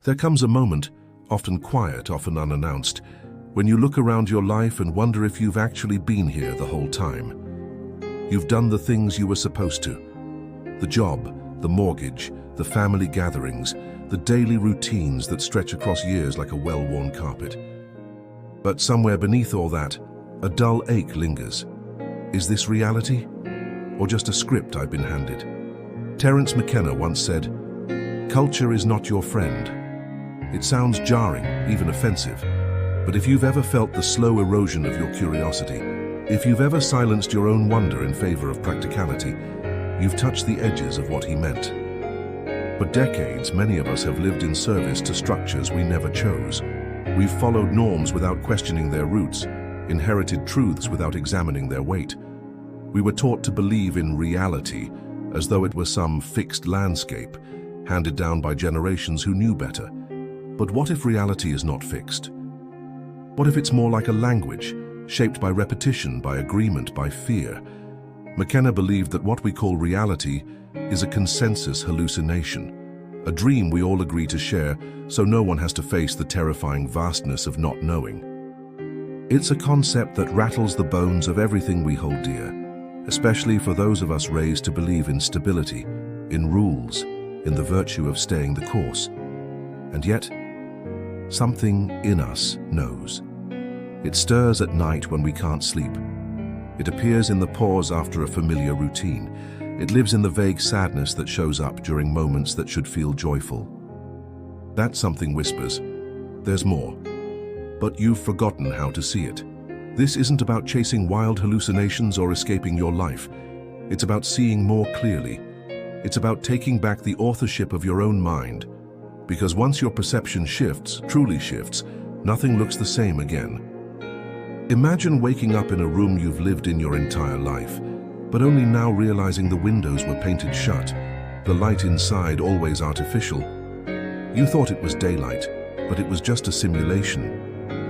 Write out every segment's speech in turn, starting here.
There comes a moment, often quiet, often unannounced, when you look around your life and wonder if you've actually been here the whole time. You've done the things you were supposed to. The job, the mortgage, the family gatherings, the daily routines that stretch across years like a well-worn carpet. But somewhere beneath all that, a dull ache lingers. Is this reality? Or just a script I've been handed? Terence McKenna once said, "Culture is not your friend." It sounds jarring, even offensive, but if you've ever felt the slow erosion of your curiosity, if you've ever silenced your own wonder in favor of practicality, you've touched the edges of what he meant. For decades, many of us have lived in service to structures we never chose. We've followed norms without questioning their roots, inherited truths without examining their weight. We were taught to believe in reality as though it were some fixed landscape, handed down by generations who knew better. But what if reality is not fixed? What if it's more like a language, shaped by repetition, by agreement, by fear? McKenna believed that what we call reality is a consensus hallucination, a dream we all agree to share so no one has to face the terrifying vastness of not knowing. It's a concept that rattles the bones of everything we hold dear, especially for those of us raised to believe in stability, in rules, in the virtue of staying the course. And yet, something in us knows. It stirs at night when we can't sleep. It appears in the pause after a familiar routine. It lives in the vague sadness that shows up during moments that should feel joyful. That something whispers, "There's more." But you've forgotten how to see it. This isn't about chasing wild hallucinations or escaping your life. It's about seeing more clearly. It's about taking back the authorship of your own mind. Because once your perception shifts, truly shifts, nothing looks the same again. Imagine waking up in a room you've lived in your entire life, but only now realizing the windows were painted shut, the light inside always artificial. You thought it was daylight, but it was just a simulation.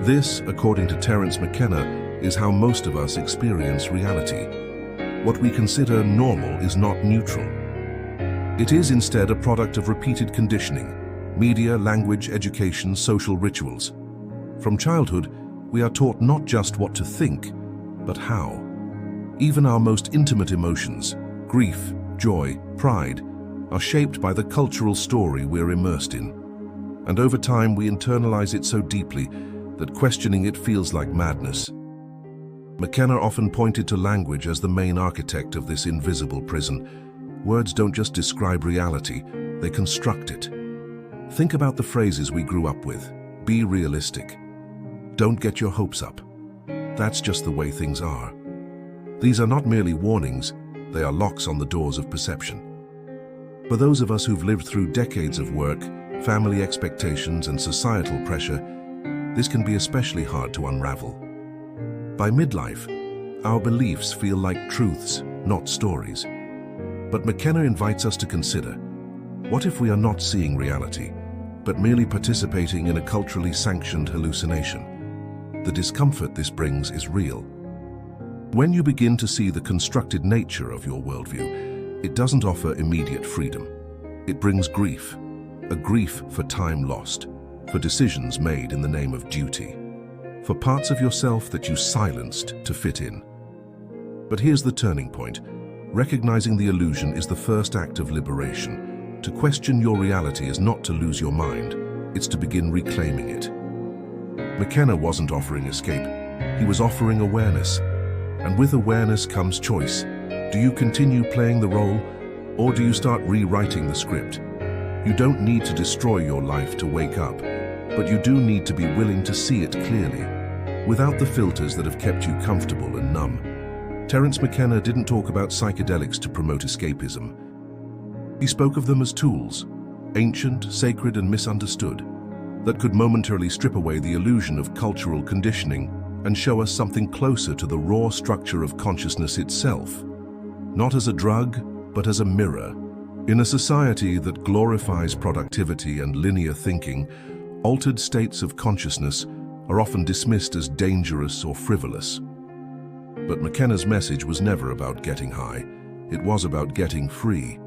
This, according to Terence McKenna, is how most of us experience reality. What we consider normal is not neutral. It is instead a product of repeated conditioning, media, language, education, social rituals. From childhood, we are taught not just what to think, but how. Even our most intimate emotions, grief, joy, pride, are shaped by the cultural story we're immersed in. And over time, we internalize it so deeply that questioning it feels like madness. McKenna often pointed to language as the main architect of this invisible prison. Words don't just describe reality, they construct it. Think about the phrases we grew up with. Be realistic. Don't get your hopes up. That's just the way things are. These are not merely warnings, they are locks on the doors of perception. For those of us who've lived through decades of work, family expectations, and societal pressure, this can be especially hard to unravel. By midlife, our beliefs feel like truths, not stories. But McKenna invites us to consider, what if we are not seeing reality, but merely participating in a culturally sanctioned hallucination? The discomfort this brings is real. When you begin to see the constructed nature of your worldview, it doesn't offer immediate freedom. It brings grief, a grief for time lost, for decisions made in the name of duty, for parts of yourself that you silenced to fit in. But here's the turning point. Recognizing the illusion is the first act of liberation. To question your reality is not to lose your mind, it's to begin reclaiming it. McKenna wasn't offering escape, he was offering awareness. And with awareness comes choice. Do you continue playing the role, or do you start rewriting the script? You don't need to destroy your life to wake up, but you do need to be willing to see it clearly, without the filters that have kept you comfortable and numb. Terence McKenna didn't talk about psychedelics to promote escapism. He spoke of them as tools, ancient, sacred, and misunderstood, that could momentarily strip away the illusion of cultural conditioning and show us something closer to the raw structure of consciousness itself. Not as a drug, but as a mirror. In a society that glorifies productivity and linear thinking, altered states of consciousness are often dismissed as dangerous or frivolous. But McKenna's message was never about getting high. It was about getting free.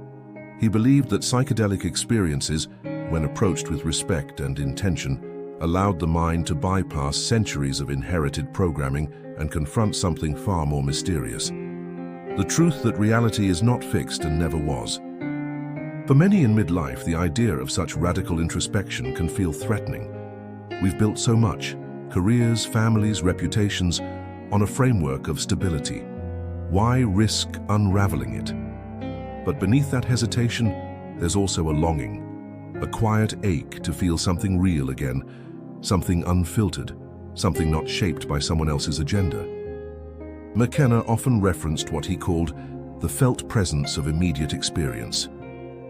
He believed that psychedelic experiences, when approached with respect and intention, allowed the mind to bypass centuries of inherited programming and confront something far more mysterious. The truth that reality is not fixed and never was. For many in midlife, the idea of such radical introspection can feel threatening. We've built so much, careers, families, reputations, on a framework of stability. Why risk unraveling it? But beneath that hesitation, there's also a longing, a quiet ache to feel something real again, something unfiltered, something not shaped by someone else's agenda. McKenna often referenced what he called the felt presence of immediate experience.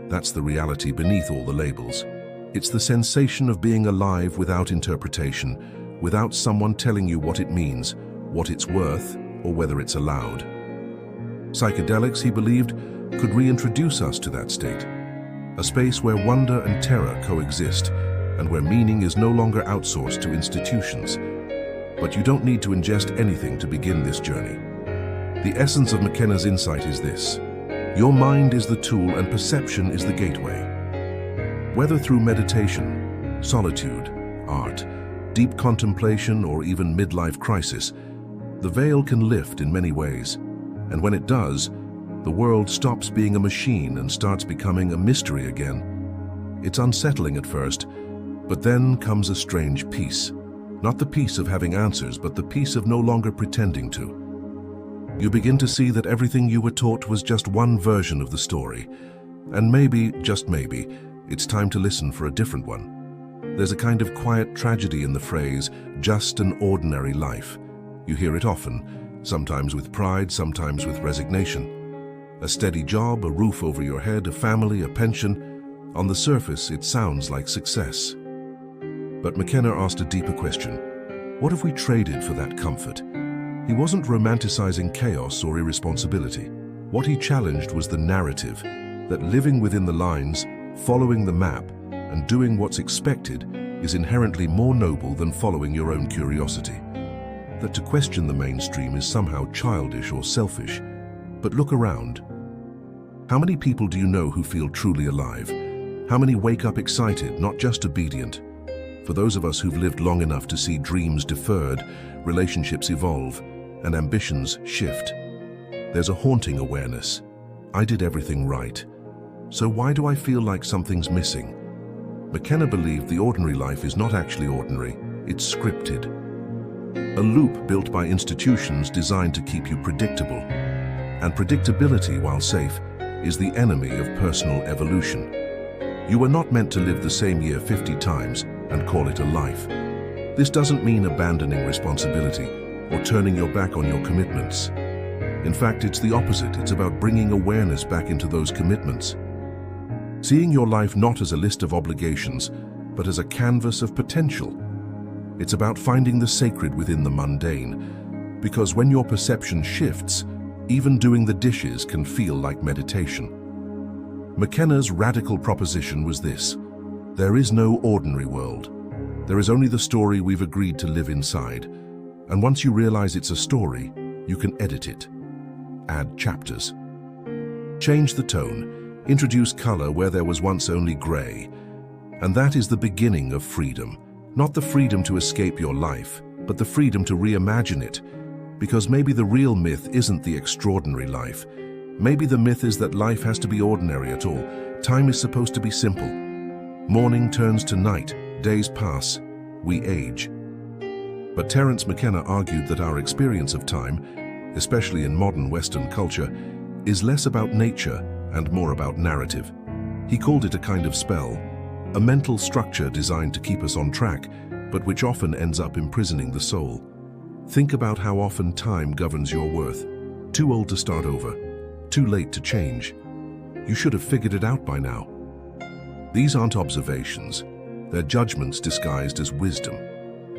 That's the reality beneath all the labels. It's the sensation of being alive without interpretation, without someone telling you what it means, what it's worth, or whether it's allowed. Psychedelics, he believed, could reintroduce us to that state, a space where wonder and terror coexist, and where meaning is no longer outsourced to institutions. But you don't need to ingest anything to begin this journey. The essence of McKenna's insight is this: your mind is the tool and perception is the gateway. Whether through meditation, solitude, art, deep contemplation, or even midlife crisis, the veil can lift in many ways. And when it does, the world stops being a machine and starts becoming a mystery again. It's unsettling at first, but then comes a strange peace. Not the peace of having answers, but the peace of no longer pretending to. You begin to see that everything you were taught was just one version of the story. And maybe, just maybe, it's time to listen for a different one. There's a kind of quiet tragedy in the phrase, just an ordinary life. You hear it often, sometimes with pride, sometimes with resignation. A steady job, a roof over your head, a family, a pension. On the surface, it sounds like success. But McKenna asked a deeper question. What if we traded for that comfort? He wasn't romanticizing chaos or irresponsibility. What he challenged was the narrative, that living within the lines, following the map, and doing what's expected is inherently more noble than following your own curiosity. That to question the mainstream is somehow childish or selfish. But look around. How many people do you know who feel truly alive? How many wake up excited, not just obedient? For those of us who've lived long enough to see dreams deferred, relationships evolve, and ambitions shift, there's a haunting awareness. I did everything right. So why do I feel like something's missing? McKenna believed the ordinary life is not actually ordinary, it's scripted. A loop built by institutions designed to keep you predictable. And predictability, while safe, is the enemy of personal evolution. You were not meant to live the same year 50 times and call it a life. This doesn't mean abandoning responsibility or turning your back on your commitments. In fact, it's the opposite. It's about bringing awareness back into those commitments. Seeing your life not as a list of obligations, but as a canvas of potential. It's about finding the sacred within the mundane, because when your perception shifts, even doing the dishes can feel like meditation. McKenna's radical proposition was this: there is no ordinary world. There is only the story we've agreed to live inside. And once you realize it's a story, you can edit it. Add chapters. Change the tone. Introduce color where there was once only gray. And that is the beginning of freedom. Not the freedom to escape your life, but the freedom to reimagine it. Because maybe the real myth isn't the extraordinary life. Maybe the myth is that life has to be ordinary at all. Time is supposed to be simple. Morning turns to night, days pass, we age. But Terence McKenna argued that our experience of time, especially in modern Western culture, is less about nature and more about narrative. He called it a kind of spell, a mental structure designed to keep us on track, but which often ends up imprisoning the soul. Think about how often time governs your worth. Too old to start over, too late to change. You should have figured it out by now. These aren't observations, they're judgments disguised as wisdom.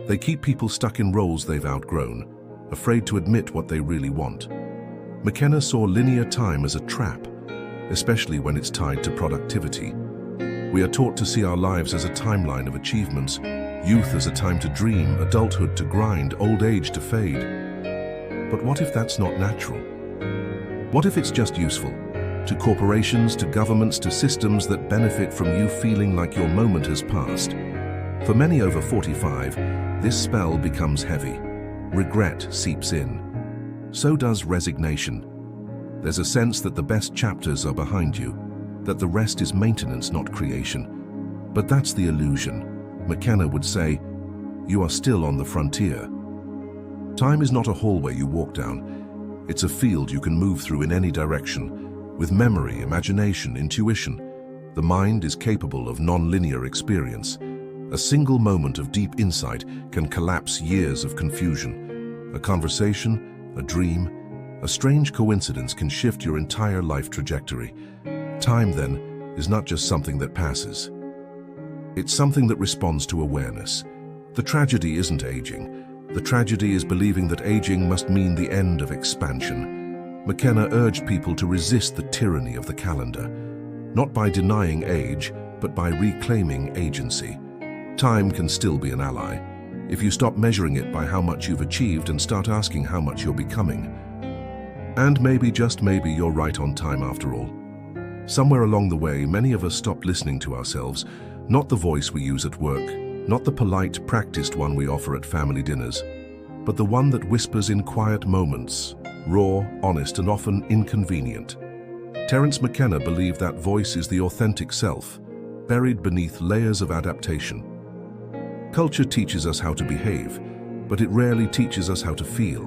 They keep people stuck in roles they've outgrown, afraid to admit what they really want. McKenna saw linear time as a trap, especially when it's tied to productivity. We are taught to see our lives as a timeline of achievements, youth as a time to dream, adulthood to grind, old age to fade. But what if that's not natural? What if it's just useful? to corporations, to governments, to systems that benefit from you feeling like your moment has passed. For many over 45, this spell becomes heavy. Regret seeps in. So does resignation. There's a sense that the best chapters are behind you, that the rest is maintenance, not creation. But that's the illusion. McKenna would say, you are still on the frontier. Time is not a hallway you walk down. It's a field you can move through in any direction, with memory, imagination, intuition. The mind is capable of non-linear experience. A single moment of deep insight can collapse years of confusion. A conversation, a dream, a strange coincidence can shift your entire life trajectory. Time, then, is not just something that passes. It's something that responds to awareness. The tragedy isn't aging. The tragedy is believing that aging must mean the end of expansion. McKenna urged people to resist the tyranny of the calendar, not by denying age, but by reclaiming agency. Time can still be an ally, if you stop measuring it by how much you've achieved and start asking how much you're becoming. And maybe, just maybe, you're right on time after all. Somewhere along the way, many of us stopped listening to ourselves, not the voice we use at work, not the polite, practiced one we offer at family dinners, but the one that whispers in quiet moments, raw, honest, and often inconvenient. Terence McKenna believed that voice is the authentic self, buried beneath layers of adaptation. Culture teaches us how to behave, but it rarely teaches us how to feel.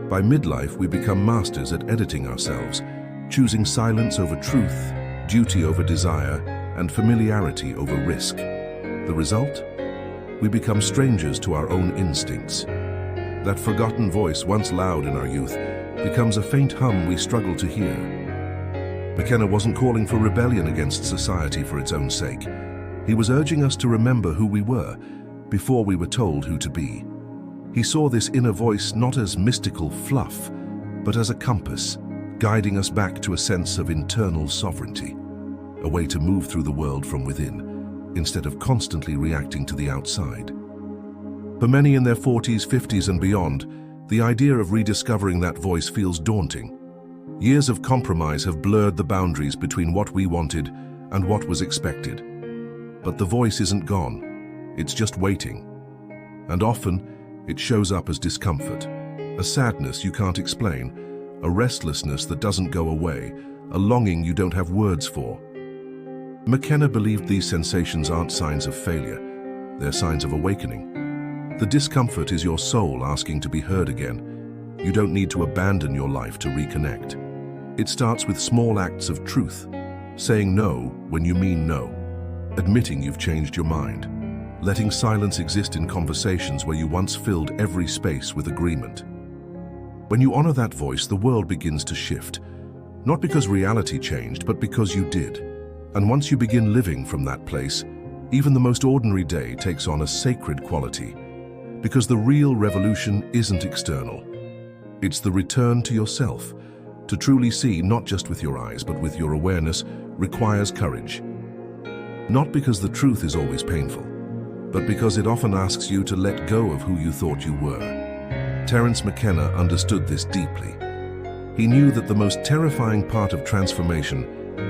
By midlife, we become masters at editing ourselves, choosing silence over truth, duty over desire, and familiarity over risk. The result? We become strangers to our own instincts. That forgotten voice, once loud in our youth, becomes a faint hum we struggle to hear. McKenna wasn't calling for rebellion against society for its own sake. He was urging us to remember who we were before we were told who to be. He saw this inner voice not as mystical fluff, but as a compass, guiding us back to a sense of internal sovereignty, a way to move through the world from within, instead of constantly reacting to the outside. For many in their 40s, 50s, and beyond, the idea of rediscovering that voice feels daunting. Years of compromise have blurred the boundaries between what we wanted and what was expected. But the voice isn't gone. It's just waiting. And often, it shows up as discomfort, a sadness you can't explain, a restlessness that doesn't go away, a longing you don't have words for. McKenna believed these sensations aren't signs of failure, they're signs of awakening. The discomfort is your soul asking to be heard again. You don't need to abandon your life to reconnect. It starts with small acts of truth, saying no when you mean no, admitting you've changed your mind, letting silence exist in conversations where you once filled every space with agreement. When you honor that voice, the world begins to shift, not because reality changed, but because you did. And once you begin living from that place, even the most ordinary day takes on a sacred quality, because the real revolution isn't external. It's the return to yourself. To truly see, not just with your eyes, but with your awareness, requires courage. Not because the truth is always painful, but because it often asks you to let go of who you thought you were. Terence McKenna understood this deeply. He knew that the most terrifying part of transformation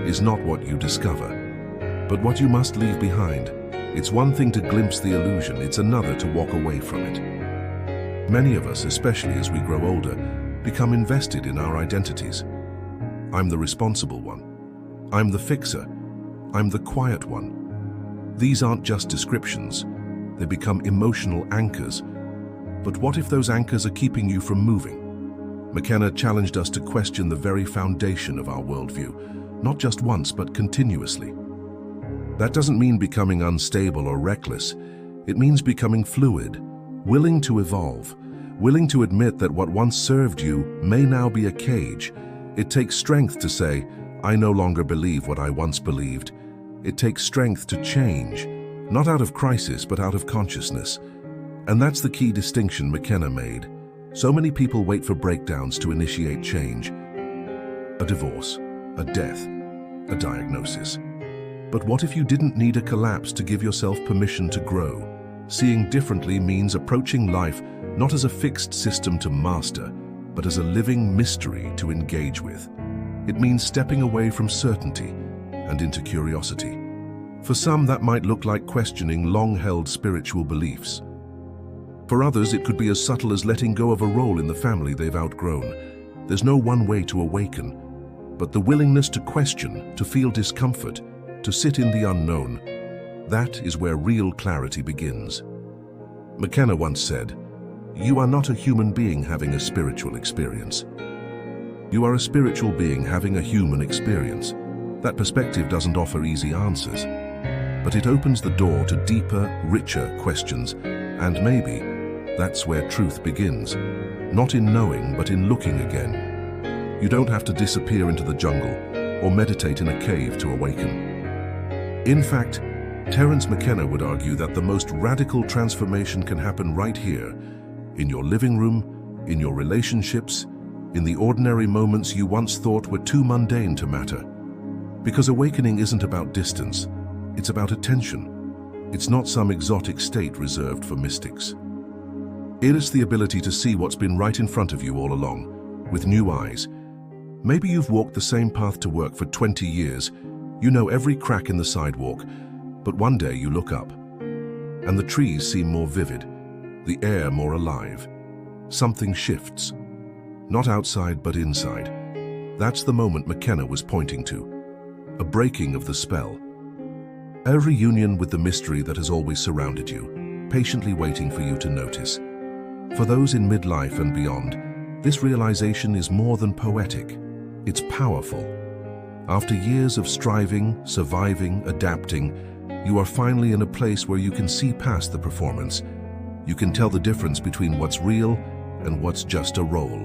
is not what you discover, but what you must leave behind. It's one thing to glimpse the illusion, it's another to walk away from it. Many of us, especially as we grow older, become invested in our identities. I'm the responsible one. I'm the fixer. I'm the quiet one. These aren't just descriptions. They become emotional anchors. But what if those anchors are keeping you from moving? McKenna challenged us to question the very foundation of our worldview, not just once, but continuously. That doesn't mean becoming unstable or reckless. It means becoming fluid, willing to evolve, willing to admit that what once served you may now be a cage. It takes strength to say, I no longer believe what I once believed. It takes strength to change, not out of crisis, but out of consciousness. And that's the key distinction McKenna made. So many people wait for breakdowns to initiate change. A divorce, a death, a diagnosis. But what if you didn't need a collapse to give yourself permission to grow? Seeing differently means approaching life not as a fixed system to master, but as a living mystery to engage with. It means stepping away from certainty and into curiosity. For some, that might look like questioning long-held spiritual beliefs. For others, it could be as subtle as letting go of a role in the family they've outgrown. There's no one way to awaken, but the willingness to question, to feel discomfort, to sit in the unknown, that is where real clarity begins. McKenna once said, "You are not a human being having a spiritual experience. You are a spiritual being having a human experience." That perspective doesn't offer easy answers, but it opens the door to deeper, richer questions, and maybe that's where truth begins. Not in knowing, but in looking again. You don't have to disappear into the jungle or meditate in a cave to awaken. In fact, Terence McKenna would argue that the most radical transformation can happen right here, in your living room, in your relationships, in the ordinary moments you once thought were too mundane to matter. Because awakening isn't about distance, it's about attention. It's not some exotic state reserved for mystics. It is the ability to see what's been right in front of you all along, with new eyes. Maybe you've walked the same path to work for 20 years, you know every crack in the sidewalk, but one day you look up, and the trees seem more vivid, the air more alive. Something shifts. Not outside, but inside. That's the moment McKenna was pointing to. A breaking of the spell. A reunion with the mystery that has always surrounded you, patiently waiting for you to notice. For those in midlife and beyond, this realization is more than poetic. It's powerful. After years of striving, surviving, adapting, you are finally in a place where you can see past the performance. You can tell the difference between what's real and what's just a role.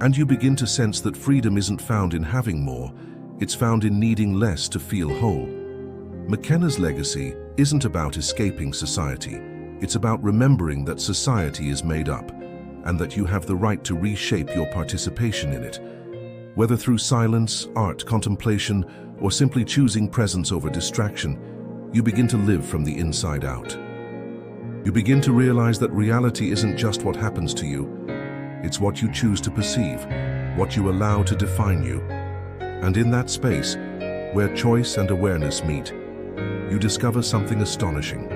And you begin to sense that freedom isn't found in having more, it's found in needing less to feel whole. McKenna's legacy isn't about escaping society. It's about remembering that society is made up and that you have the right to reshape your participation in it. Whether through silence, art, contemplation, or simply choosing presence over distraction, you begin to live from the inside out. You begin to realize that reality isn't just what happens to you, it's what you choose to perceive, what you allow to define you. And in that space, where choice and awareness meet, you discover something astonishing.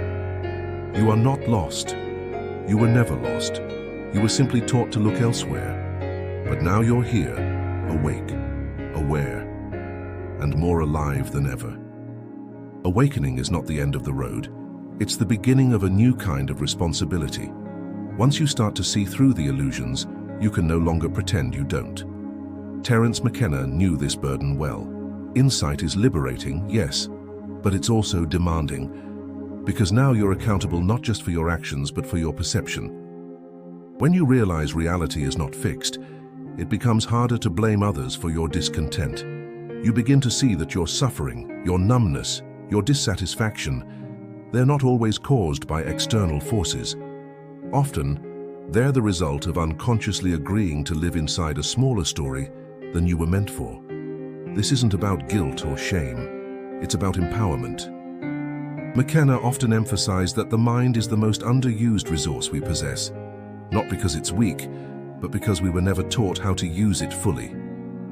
You are not lost. You were never lost. You were simply taught to look elsewhere. But now you're here, awake, aware, and more alive than ever. Awakening is not the end of the road. It's the beginning of a new kind of responsibility. Once you start to see through the illusions, you can no longer pretend you don't. Terence McKenna knew this burden well. Insight is liberating, yes, but it's also demanding, because now you're accountable not just for your actions, but for your perception. When you realize reality is not fixed, it becomes harder to blame others for your discontent. You begin to see that your suffering, your numbness, your dissatisfaction, they're not always caused by external forces. Often, they're the result of unconsciously agreeing to live inside a smaller story than you were meant for. This isn't about guilt or shame. It's about empowerment. McKenna often emphasized that the mind is the most underused resource we possess, not because it's weak, but because we were never taught how to use it fully.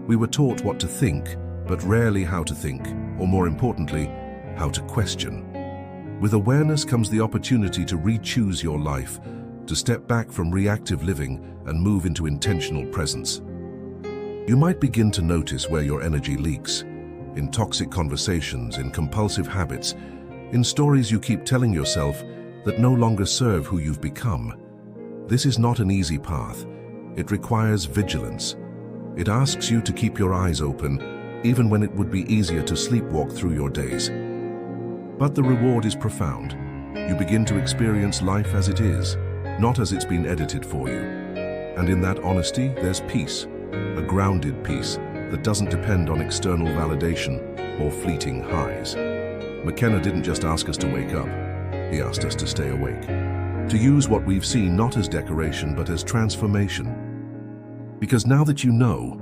We were taught what to think, but rarely how to think, or more importantly, how to question. With awareness comes the opportunity to re-choose your life, to step back from reactive living and move into intentional presence. You might begin to notice where your energy leaks, in toxic conversations, in compulsive habits, in stories you keep telling yourself that no longer serve who you've become. This is not an easy path. It requires vigilance. It asks you to keep your eyes open, even when it would be easier to sleepwalk through your days. But the reward is profound. You begin to experience life as it is, not as it's been edited for you. And in that honesty, there's peace, a grounded peace that doesn't depend on external validation or fleeting highs. McKenna didn't just ask us to wake up, he asked us to stay awake, to use what we've seen not as decoration but as transformation. Because now that you know,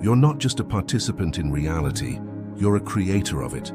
you're not just a participant in reality, you're a creator of it.